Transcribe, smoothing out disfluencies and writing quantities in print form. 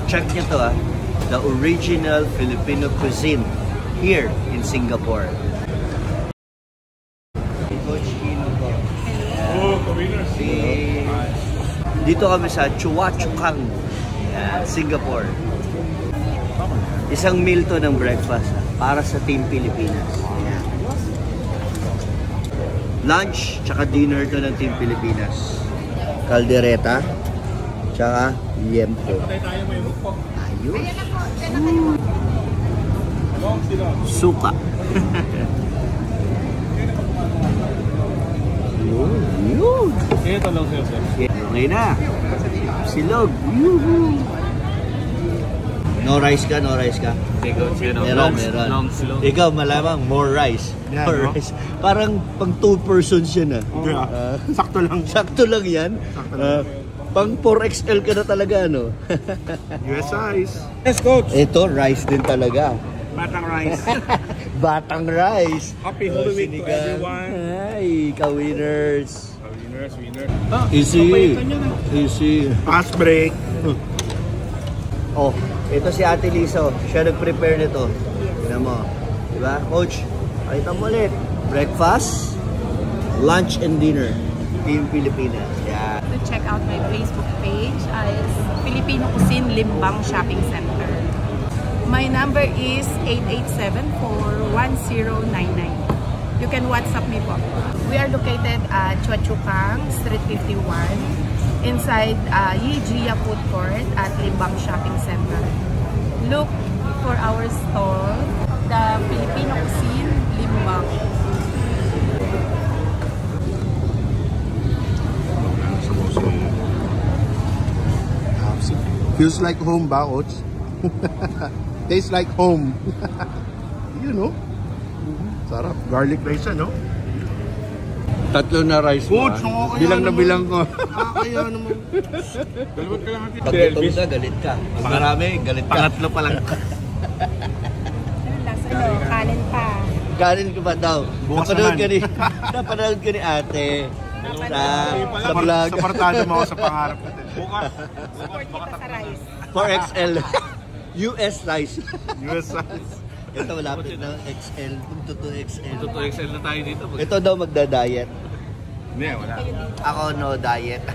Check nyo to the original Filipino cuisine here in Singapore. Coach Kino po. Dito kami sa Chua Chu Kang, Singapore. Isang meal to ng breakfast para sa Team Pilipinas. Lunch tsaka dinner to ng Team Pilipinas. Caldereta tsaka liempo. Ayos. Suka. Yun. Ito lang sir. Okay na. Silog. Yuhu. No rice ka, no rice ka. Meron. Ikaw malamang more rice. Yeah, more rice. Parang pang 2 persons yun Sakto lang. Sakto lang yan. Pang 4XL ka na talaga, ano? US size. Yes, coach. Ito, rice din talaga. Batang rice. Batang rice. Happy Holy Week to everyone. Ay, ka-winners. Winners. Easy. Easy. Fast break. Oh, ito si Ate Liso. Siya nag-prepare nito. Tignan mo. Diba? Coach, pakita mo ulit. Breakfast, lunch, and dinner. Team Pilipinas. Yeah. To check out my Facebook page is Filipino Cuisine Limbang Shopping Center. My number is 8874-1099. You can WhatsApp me po. We are located at Chua Chu Kang, Street 51, inside Yi Jia Food Court at Limbang Shopping Center. Look for our stall, the Filipino Cuisine Limbang. Feels like home ba, Oats? Tastes like home. You know? Sarap. Garlic rice, no? Tatlo na rice mo. Bilang na bilang ko. Kaya naman. Galawat ka lang natin. Pag gutom ka, galit ka. Pag marami, galit ka. Pangatlo pa lang. Last kanin pa. Kanin ka ba daw? Bukas Napanood ka ni ate sa vlog. Sapartado mo ako sa pangarap natin. Bukas. Support kita sa rice. 4XL. US rice. US size. Ito malapit na XL. Totoo XL. Totoo XL na tayo dito. Ito daw magda-diet. Hindi, wala. Ako no diet.